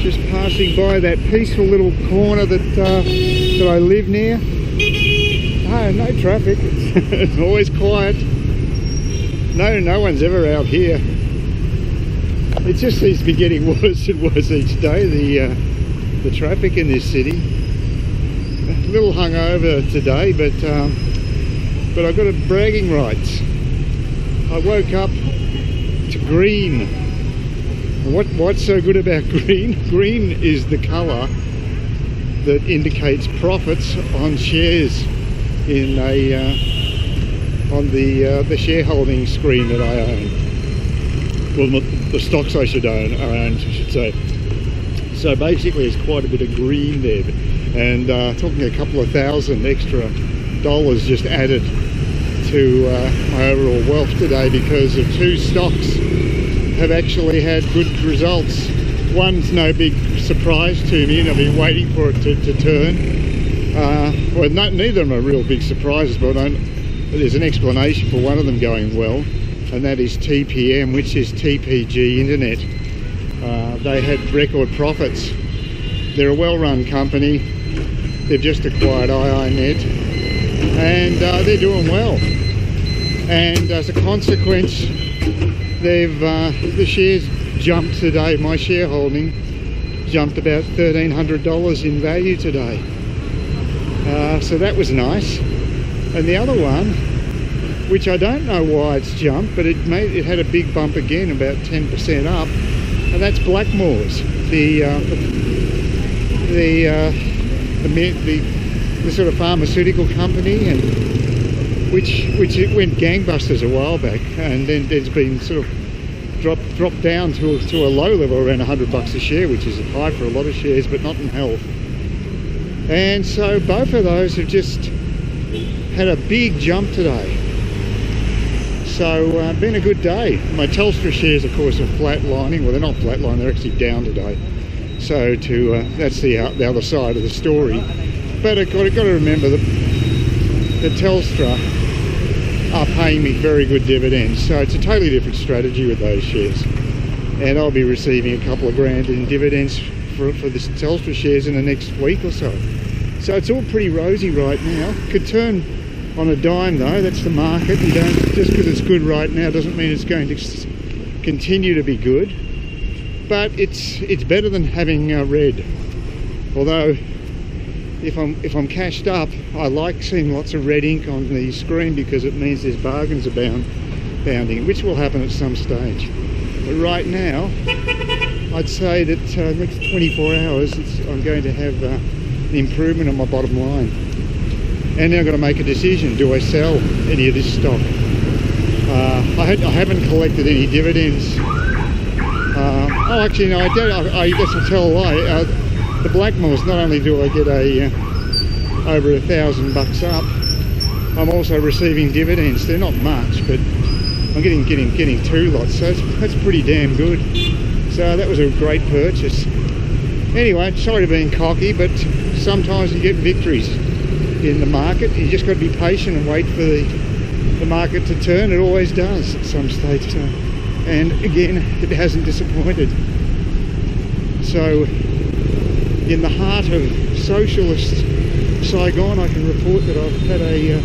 Just passing by that peaceful little corner that I live near. Oh, no traffic. It's always quiet. No one's ever out here. It just seems to be getting worse and worse each day, the traffic in this city. A little hungover today, but I've got a bragging rights. I woke up to green. What's so good about green? Green is the colour that indicates profits on shares in on the shareholding screen that I own. Well, the stocks I should say. So basically, there's quite a bit of green there, and talking a couple of thousand extra dollars just added to my overall wealth today because of two stocks have actually had good results. One's no big surprise to me, and I've been waiting for it to turn. Well, neither of them are real big surprises, but there's an explanation for one of them going well, and that is TPM, which is TPG Internet. They had record profits. They're a well-run company. They've just acquired IINet, and they're doing well. And as a consequence, the shares jumped today. My shareholding jumped about $1,300 in value today. So that was nice. And the other one, which I don't know why it's jumped, but it had a big bump again, about 10% up, and that's Blackmores, the sort of pharmaceutical company, and which it went gangbusters a while back, and then there's been sort of dropped down to a low level around $100 a share, which is high for a lot of shares, but not in health. And so both of those have just had a big jump today. So been a good day. My Telstra shares, of course, are flatlining. Well, they're not flatlining, they're actually down today. So that's the other side of the story. But I've got to remember that Telstra are paying me very good dividends. So it's a totally different strategy with those shares. And I'll be receiving a couple of grand in dividends for the Telstra shares in the next week or so. So it's all pretty rosy right now. Could turn on a dime though, that's the market. You don't, just because it's good right now doesn't mean it's going to continue to be good. But it's better than having red. Although if I'm cashed up, I like seeing lots of red ink on the screen because it means there's bargains abounding, which will happen at some stage. But right now, I'd say that next 24 hours I'm going to have an improvement on my bottom line. And now I've got to make a decision. Do I sell any of this stock? I haven't collected any dividends. Oh, actually, no, I did. I guess I'll tell a lie. The Blackmores, not only do I get over $1,000 up, I'm also receiving dividends. They're not much, but I'm getting 2 lots, so that's pretty damn good. So that was a great purchase. Anyway, sorry to being cocky, but sometimes you get victories in the market. You just got to be patient and wait for the market to turn. It always does at some stage, and again, it hasn't disappointed. So in the heart of socialist Saigon, I can report that I've had a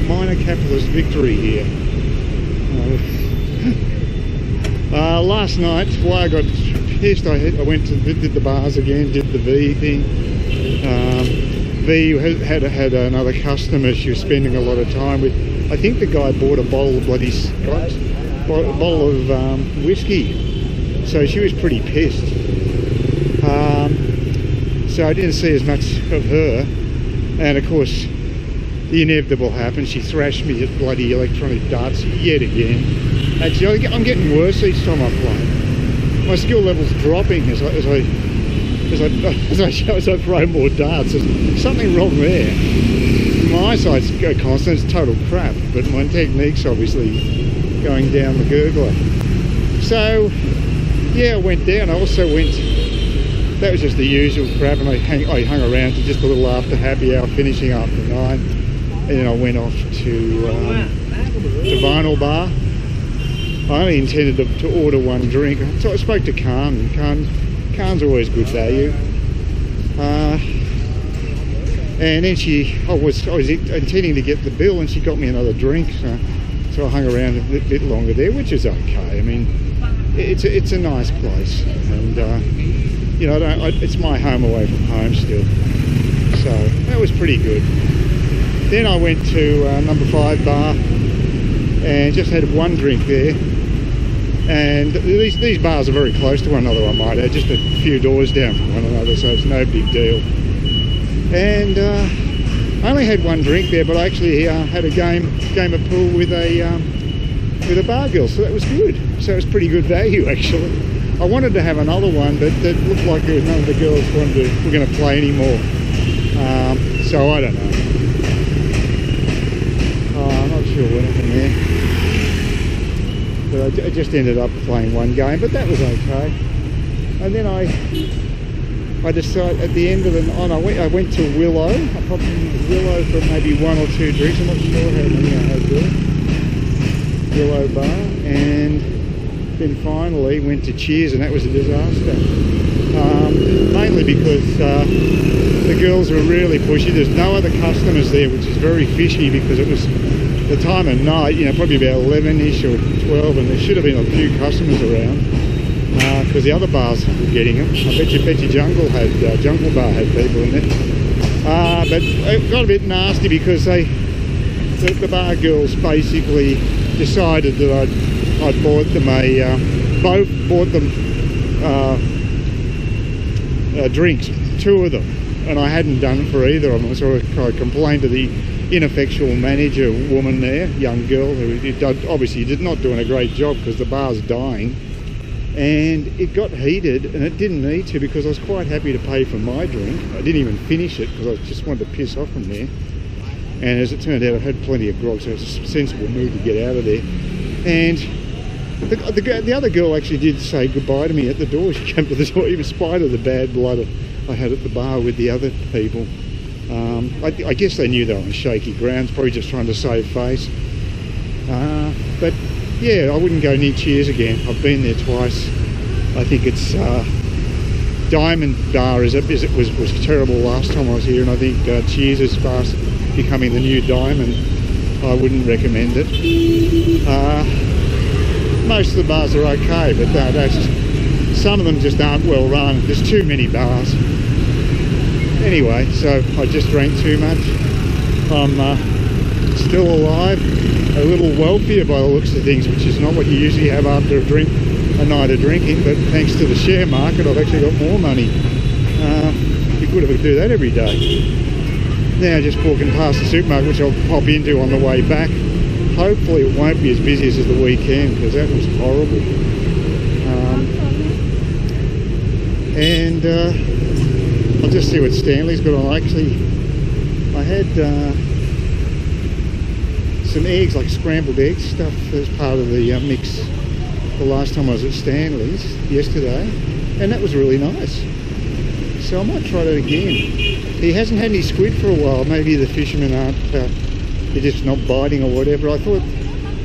minor capitalist victory here. Last night, why I got pissed, I did the bars again, did the V thing. V had another customer she was spending a lot of time with. I think the guy bought a bottle of whiskey, so she was pretty pissed. So I didn't see as much of her, and of course the inevitable happened. She thrashed me at bloody electronic darts yet again. Actually, I'm getting worse each time I play. My skill level's dropping as I throw more darts. There's something wrong there. My eyesight's constant, it's total crap, but my technique's obviously going down the gurgler. So yeah, I went down. I also went, that was just the usual crap, and I hung around to just a little after happy hour, finishing after 9, and then I went off to Vinyl Bar. I only intended to order one drink, so I spoke to Khan, and Khan Can's always good value. And then I was intending to get the bill, and she got me another drink, so I hung around a bit longer there, which is okay. I mean, it's a nice place, and you know, it's my home away from home still, so that was pretty good. Then I went to number 5 bar and just had one drink there. And these bars are very close to one another, I might add, just a few doors down from one another, so it's no big deal. And I only had one drink there, but I actually had a game of pool with a bar girl, so that was good. So it was pretty good value, actually. I wanted to have another one, but it looked like none of the girls were going to play anymore. So I don't know. I'm not sure what happened there. But I just ended up playing one game, but that was okay. And then I decided at the end of the night, I went to Willow. I popped in Willow for maybe 1 or 2 drinks. I'm not sure how many I had there. Willow bar, and then finally went to Cheers, and that was a disaster. Mainly because the girls were really pushy. There's no other customers there, which is very fishy because it was the time of night, you know, probably about 11ish or 12, and there should have been a few customers around because the other bars were getting them. I bet you Jungle Bar had people in it. But it got a bit nasty because the bar girls basically decided that I'd bought them drinks, 2 of them, and I hadn't done it for either of them. So I complained to the ineffectual manager woman there, young girl, who obviously did not doing a great job because the bar's dying, and it got heated, and it didn't need to because I was quite happy to pay for my drink. I didn't even finish it because I just wanted to piss off from there, and as it turned out I had plenty of grog, so it was a sensible move to get out of there. And the other girl actually did say goodbye to me at the door. She came to the door in spite of the bad blood I had at the bar with the other people. I guess they knew they were on shaky grounds, probably just trying to save face. But yeah, I wouldn't go near Cheers again. I've been there twice. I think it's Diamond Bar was terrible last time I was here, and I think Cheers is fast becoming the new Diamond. I wouldn't recommend it. Most of the bars are okay, but some of them just aren't well run. There's too many bars. Anyway, so I just drank too much. I'm still alive, a little wealthier by the looks of things, which is not what you usually have after a night of drinking, but thanks to the share market I've actually got more money. It'd be good if I could do that every day. Now just walking past the supermarket, which I'll pop into on the way back. Hopefully it won't be as busy as the weekend, because that was horrible. And I'll just see what Stanley's got on. Actually, I had some eggs, like scrambled eggs stuff, as part of the mix the last time I was at Stanley's yesterday, and that was really nice. So I might try that again. He hasn't had any squid for a while. Maybe the fishermen aren't, they're just not biting or whatever. I don't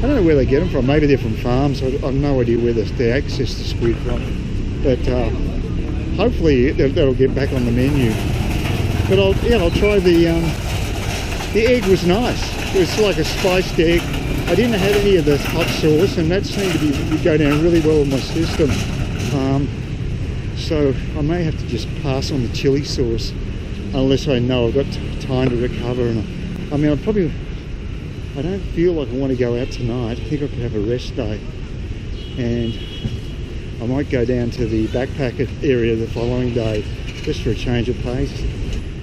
know where they get them from. Maybe they're from farms. I've no idea where they access the squid from. But hopefully that'll get back on the menu. But I'll try the egg was nice. It was like a spiced egg. I didn't have any of the hot sauce, and that seemed to go down really well in my system. So I may have to just pass on the chili sauce unless I know I've got time to recover. And I mean, I don't feel like I want to go out tonight. I think I could have a rest day, and I might go down to the backpacker area the following day just for a change of pace.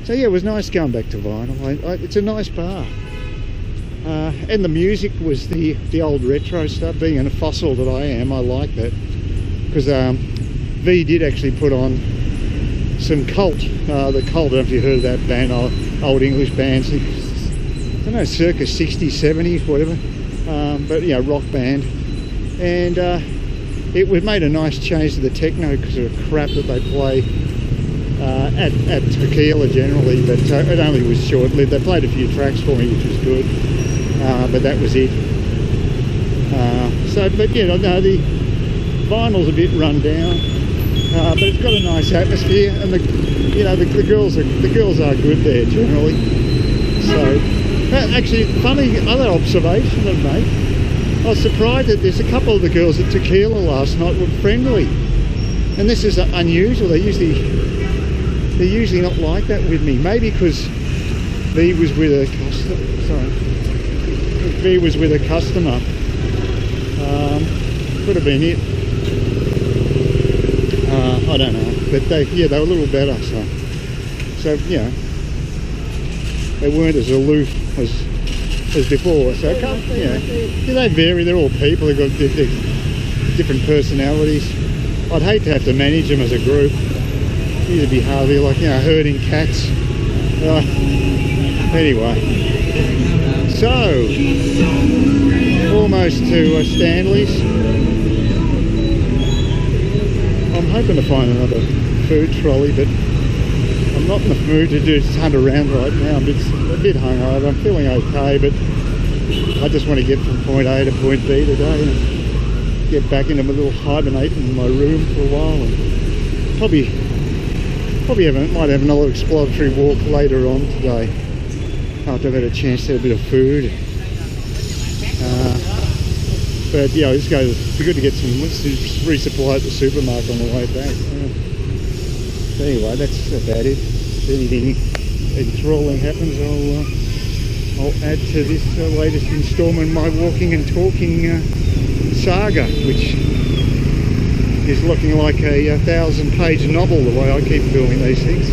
So yeah, it was nice going back to Vinyl. It's a nice bar, and the music was the old retro stuff. Being a fossil that I am, I like that, because V did actually put on some Cult. The Cult, I don't know if you heard of that band, old English bands. I don't know, circa 60s, 70s, whatever. But you know, rock band. And it made a nice change to the techno because of the crap that they play at Tequila generally. But it only was short-lived. They played a few tracks for me, which was good. But that was it. But yeah, no, the Vinyl's a bit run down. but it's got a nice atmosphere, and the girls are good there generally. So actually, funny other observation I've made. I was surprised that there's a couple of the girls at Tequila last night were friendly, and this is unusual. They're usually not like that with me. Maybe because V was with a customer. Sorry, V was with a customer. Could have been it. I don't know, but they were a little better. So they weren't as aloof as before. So they vary. They're all people. They've got different personalities. I'd hate to have to manage them as a group. It'd be hard. They're like herding cats. Anyway, so almost to Stanley's. I'm hoping to find another food trolley, but I'm not in the mood to just hunt around right now. I'm a bit hungover. I'm feeling okay, but I just want to get from point A to point B today and get back into my little hibernate in my room for a while, and probably might have another exploratory walk later on today after I've had a chance to have a bit of food. But yeah, it'd be good to get some resupply at the supermarket on the way back. So anyway, that's about it. If anything enthralling happens, I'll add to this latest instalment of my walking and talking saga, which is looking like a 1,000-page novel the way I keep doing these things.